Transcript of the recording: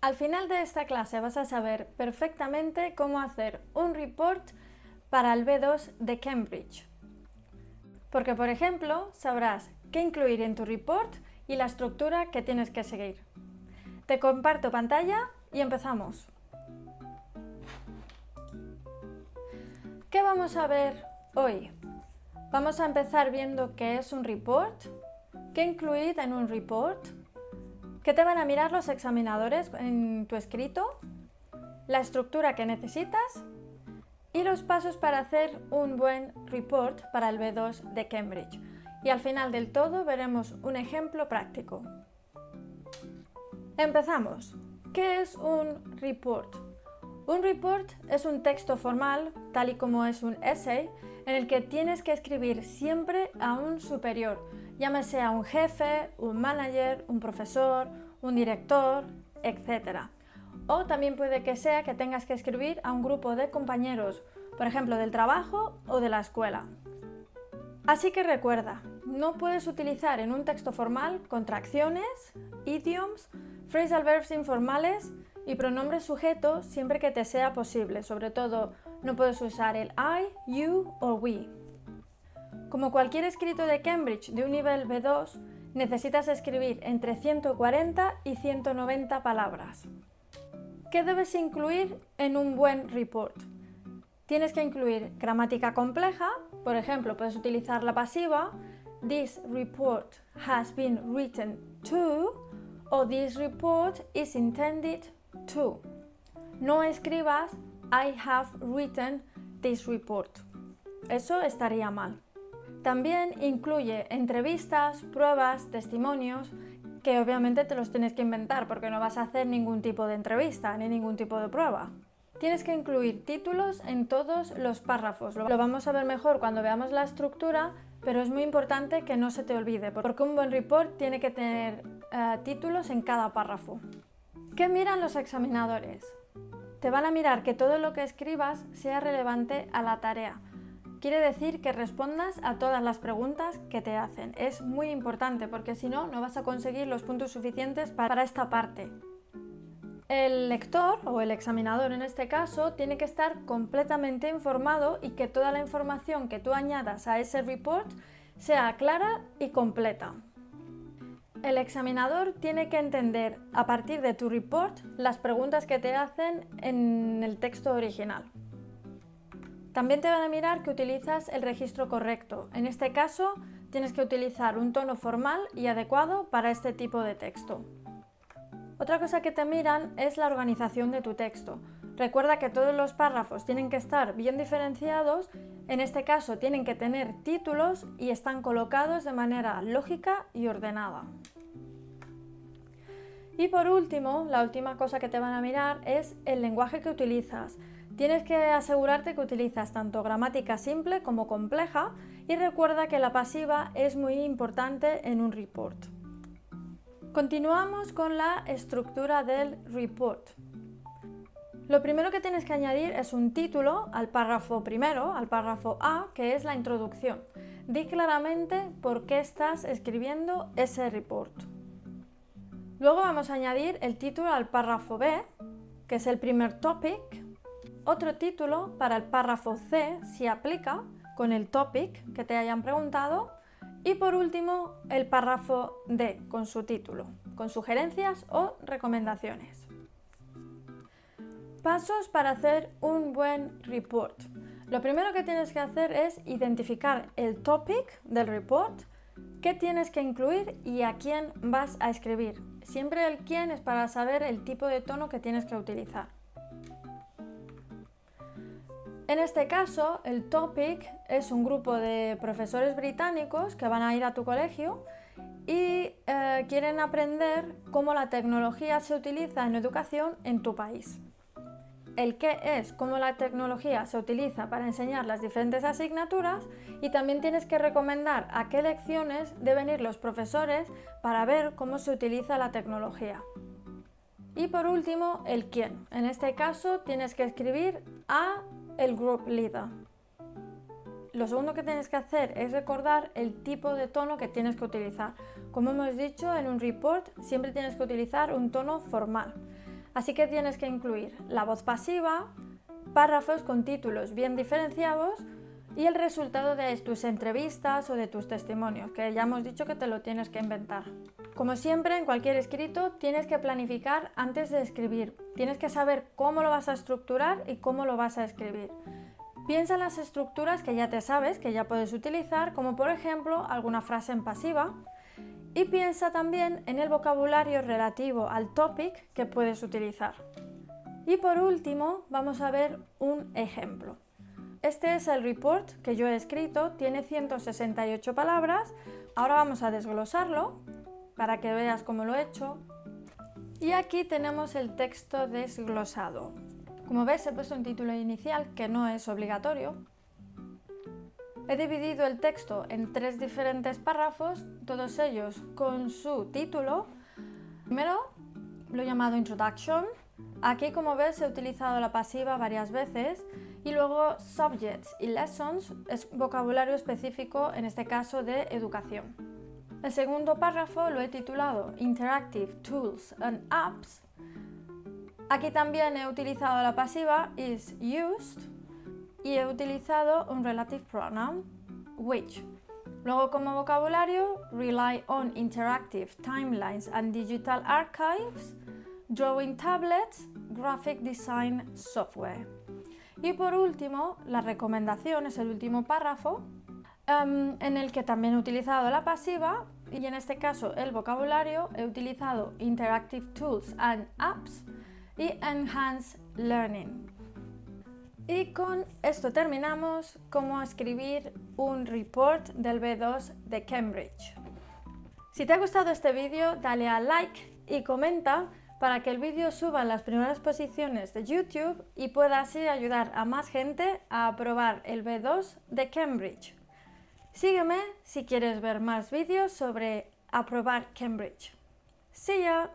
Al final de esta clase vas a saber perfectamente cómo hacer un report para el B2 de Cambridge. Porque, por ejemplo, sabrás qué incluir en tu report y la estructura que tienes que seguir. Te comparto pantalla y empezamos. ¿Qué vamos a ver hoy? Vamos a empezar viendo qué es un report, qué incluir en un report, qué te van a mirar los examinadores en tu escrito, la estructura que necesitas y los pasos para hacer un buen report para el B2 de Cambridge. Y al final del todo veremos un ejemplo práctico. Empezamos. ¿Qué es un report? Un report es un texto formal, tal y como es un essay, en el que tienes que escribir siempre a un superior, llámese a un jefe, un manager, un profesor, un director, etc. O también puede que sea que tengas que escribir a un grupo de compañeros, por ejemplo del trabajo o de la escuela. Así que recuerda, no puedes utilizar en un texto formal contracciones, idioms, phrasal verbs informales y pronombres sujetos siempre que te sea posible. Sobre todo, no puedes usar el I, you o we. Como cualquier escrito de Cambridge de un nivel B2, necesitas escribir entre 140 y 190 palabras. ¿Qué debes incluir en un buen report? Tienes que incluir gramática compleja, por ejemplo, puedes utilizar la pasiva This report has been written to o This report is intended to. No escribas I have written this report. Eso estaría mal. También incluye entrevistas, pruebas, testimonios, que obviamente te los tienes que inventar porque no vas a hacer ningún tipo de entrevista ni ningún tipo de prueba. Tienes que incluir títulos en todos los párrafos. Lo vamos a ver mejor cuando veamos la estructura, pero es muy importante que no se te olvide, porque un buen report tiene que tener títulos en cada párrafo. ¿Qué miran los examinadores? Te van a mirar que todo lo que escribas sea relevante a la tarea. Quiere decir que respondas a todas las preguntas que te hacen. Es muy importante porque si no, no vas a conseguir los puntos suficientes para esta parte. El lector, o el examinador en este caso, tiene que estar completamente informado y que toda la información que tú añadas a ese report sea clara y completa. El examinador tiene que entender, a partir de tu report, las preguntas que te hacen en el texto original. También te van a mirar que utilizas el registro correcto. En este caso, tienes que utilizar un tono formal y adecuado para este tipo de texto. Otra cosa que te miran es la organización de tu texto. Recuerda que todos los párrafos tienen que estar bien diferenciados, en este caso tienen que tener títulos y están colocados de manera lógica y ordenada. Y por último, la última cosa que te van a mirar es el lenguaje que utilizas. Tienes que asegurarte que utilizas tanto gramática simple como compleja y recuerda que la pasiva es muy importante en un report. Continuamos con la estructura del report. Lo primero que tienes que añadir es un título al párrafo primero, al párrafo A, que es la introducción. Di claramente por qué estás escribiendo ese report. Luego vamos a añadir el título al párrafo B, que es el primer topic. Otro título para el párrafo C, si aplica, con el topic que te hayan preguntado. Y por último, el párrafo D, con su título, con sugerencias o recomendaciones. Pasos para hacer un buen report. Lo primero que tienes que hacer es identificar el topic del report, qué tienes que incluir y a quién vas a escribir. Siempre el quién es para saber el tipo de tono que tienes que utilizar. En este caso, el topic es un grupo de profesores británicos que van a ir a tu colegio y quieren aprender cómo la tecnología se utiliza en educación en tu país. El qué es cómo la tecnología se utiliza para enseñar las diferentes asignaturas y también tienes que recomendar a qué lecciones deben ir los profesores para ver cómo se utiliza la tecnología. Y por último, el quién. En este caso tienes que escribir a el group leader. Lo segundo que tienes que hacer es recordar el tipo de tono que tienes que utilizar. Como hemos dicho, en un report siempre tienes que utilizar un tono formal. Así que tienes que incluir la voz pasiva, párrafos con títulos bien diferenciados y el resultado de tus entrevistas o de tus testimonios, que ya hemos dicho que te lo tienes que inventar. Como siempre, en cualquier escrito tienes que planificar antes de escribir. Tienes que saber cómo lo vas a estructurar y cómo lo vas a escribir. Piensa en las estructuras que ya te sabes, que ya puedes utilizar, como por ejemplo alguna frase en pasiva. Y piensa también en el vocabulario relativo al topic que puedes utilizar. Y por último, vamos a ver un ejemplo. Este es el report que yo he escrito, tiene 168 palabras. Ahora vamos a desglosarlo para que veas cómo lo he hecho. Y aquí tenemos el texto desglosado. Como ves, he puesto un título inicial que no es obligatorio. He dividido el texto en 3 diferentes párrafos, todos ellos con su título. Primero lo he llamado Introduction. Aquí, como ves, he utilizado la pasiva varias veces. Y luego Subjects y Lessons es vocabulario específico, en este caso de educación. El segundo párrafo lo he titulado Interactive Tools and Apps. Aquí también he utilizado la pasiva is used y he utilizado un relative pronoun, which. Luego, como vocabulario, rely on interactive timelines and digital archives, drawing tablets, graphic design software. Y por último, la recomendación es el último párrafo, en el que también he utilizado la pasiva y en este caso el vocabulario he utilizado interactive tools and apps y enhanced learning. Y con esto terminamos cómo escribir un report del B2 de Cambridge. Si te ha gustado este vídeo, dale a like y comenta para que el vídeo suba en las primeras posiciones de YouTube y pueda así ayudar a más gente a aprobar el B2 de Cambridge. Sígueme si quieres ver más vídeos sobre aprobar Cambridge. See ya!